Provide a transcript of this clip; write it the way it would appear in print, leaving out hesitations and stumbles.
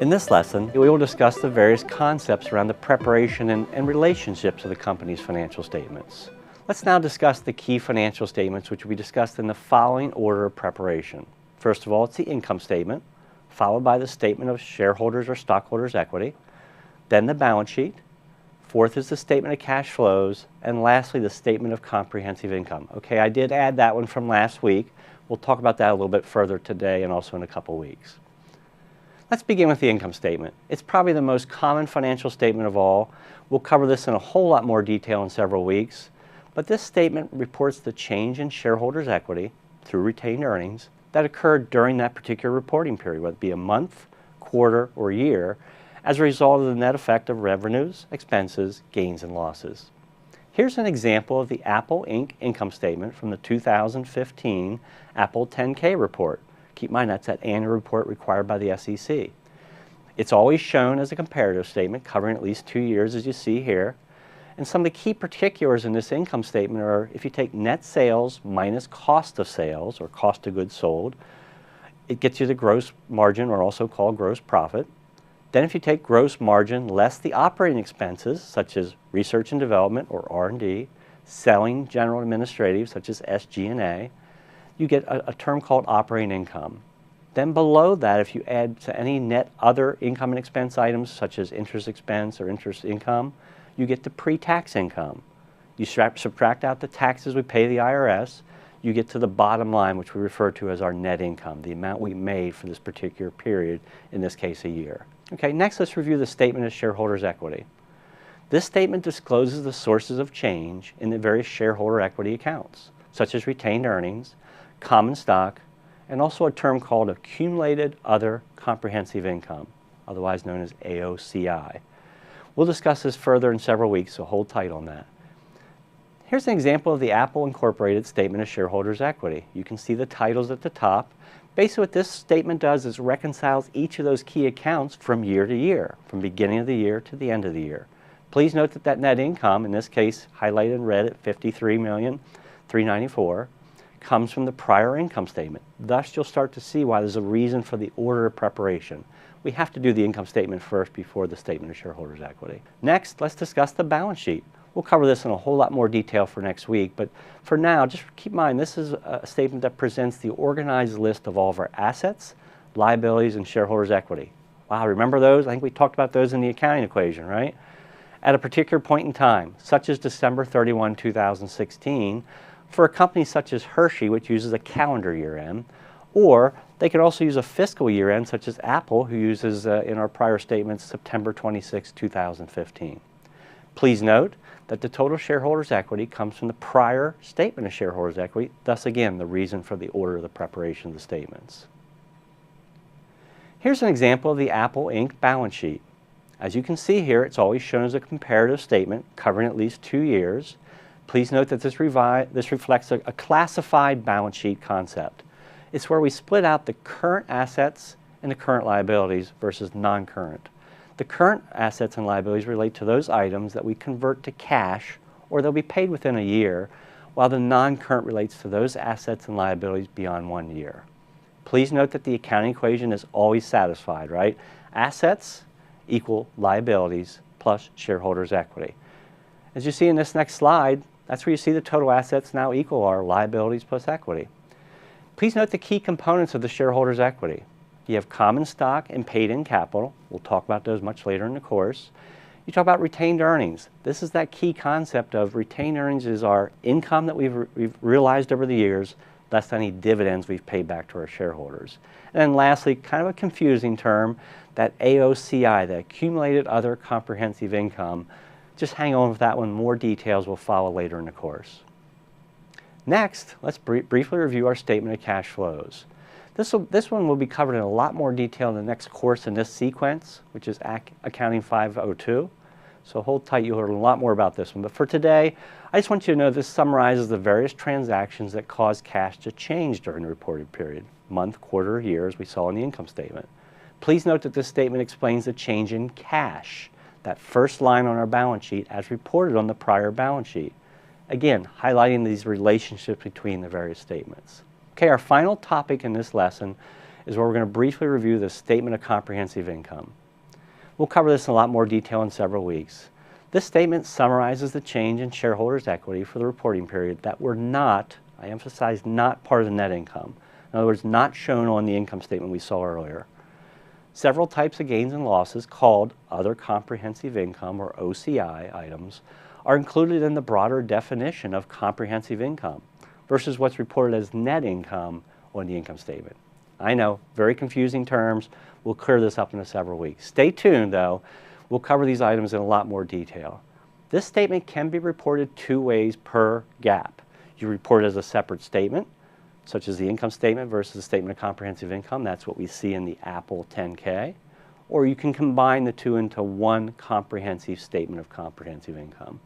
In this lesson, we will discuss the various concepts around the preparation and relationships of the company's financial statements. Let's now discuss the key financial statements, which will be discussed in the following order of preparation. First of all, it's the income statement, followed by the statement of shareholders or stockholders' equity, then the balance sheet. Fourth is the statement of cash flows, and lastly, the statement of comprehensive income. Okay, I did add that one from last week. We'll talk about that a little bit further today and also in a couple weeks. Let's begin with the income statement. It's probably the most common financial statement of all. We'll cover this in a whole lot more detail in several weeks, but this statement reports the change in shareholders' equity through retained earnings that occurred during that particular reporting period, whether it be a month, quarter, or year, as a result of the net effect of revenues, expenses, gains, and losses. Here's an example of the Apple Inc. income statement from the 2015 Apple 10K report. Keep in mind, that's that annual report required by the SEC. It's always shown as a comparative statement covering at least 2 years, as you see here. And some of the key particulars in this income statement are if you take net sales minus cost of sales, or cost of goods sold, it gets you the gross margin, or also called gross profit. Then if you take gross margin less the operating expenses, such as research and development, or R&D, selling, general and administrative, such as SG&A, you get a term called operating income. Then below that, if you add to any net other income and expense items, such as interest expense or interest income, you get the pre-tax income. You subtract out the taxes we pay the IRS, you get to the bottom line, which we refer to as our net income, the amount we made for this particular period, in this case a year. Okay, next let's review the statement of shareholders' equity. This statement discloses the sources of change in the various shareholder equity accounts, such as retained earnings, common stock, and also a term called accumulated other comprehensive income, otherwise known as AOCI. We'll discuss this further in several weeks, so hold tight on that. Here's an example of the Apple Incorporated statement of shareholders' equity. You can see the titles at the top. Basically what this statement does is reconciles each of those key accounts from year to year, from beginning of the year to the end of the year. Please note that net income, in this case highlighted in red at $53,394,000, comes from the prior income statement. Thus, you'll start to see why there's a reason for the order of preparation. We have to do the income statement first before the statement of shareholders' equity. Next, let's discuss the balance sheet. We'll cover this in a whole lot more detail for next week, but for now, just keep in mind, this is a statement that presents the organized list of all of our assets, liabilities, and shareholders' equity. Wow, remember those? I think we talked about those in the accounting equation, right? At a particular point in time, such as December 31, 2016, for a company such as Hershey, which uses a calendar year end, or they could also use a fiscal year end, such as Apple, who uses, in our prior statements, September 26, 2015. Please note that the total shareholders' equity comes from the prior statement of shareholders' equity, thus again, the reason for the order of the preparation of the statements. Here's an example of the Apple Inc. balance sheet. As you can see here, it's always shown as a comparative statement covering at least 2 years. Please note that this reflects a classified balance sheet concept. It's where we split out the current assets and the current liabilities versus non-current. The current assets and liabilities relate to those items that we convert to cash or they'll be paid within a year, while the non-current relates to those assets and liabilities beyond 1 year. Please note that the accounting equation is always satisfied, right? Assets equal liabilities plus shareholders' equity. As you see in this next slide, that's where you see the total assets now equal our liabilities plus equity. Please note the key components of the shareholders' equity. You have common stock and paid-in capital. We'll talk about those much later in the course. You talk about retained earnings. This is that key concept of retained earnings is our income that we've realized over the years, less any dividends we've paid back to our shareholders. And then lastly, kind of a confusing term, that AOCI, the accumulated other comprehensive income. Just hang on with that one. More details will follow later in the course. Next, let's briefly review our statement of cash flows. This one will be covered in a lot more detail in the next course in this sequence, which is Accounting 502. So hold tight, you'll learn a lot more about this one. But for today, I just want you to know this summarizes the various transactions that cause cash to change during the reported period, month, quarter, year, as we saw in the income statement. Please note that this statement explains the change in cash, that first line on our balance sheet as reported on the prior balance sheet. Again, highlighting these relationships between the various statements. Okay, our final topic in this lesson is where we're going to briefly review the Statement of Comprehensive Income. We'll cover this in a lot more detail in several weeks. This statement summarizes the change in shareholders' equity for the reporting period that were not, I emphasize, not part of the net income. In other words, not shown on the income statement we saw earlier. Several types of gains and losses called Other Comprehensive Income, or OCI, items are included in the broader definition of comprehensive income versus what's reported as net income on the income statement. I know, very confusing terms. We'll clear this up in several weeks. Stay tuned, though. We'll cover these items in a lot more detail. This statement can be reported two ways per GAAP. You report it as a separate statement, such as the income statement versus the Statement of Comprehensive Income. That's what we see in the Apple 10K. Or you can combine the two into one comprehensive Statement of Comprehensive Income.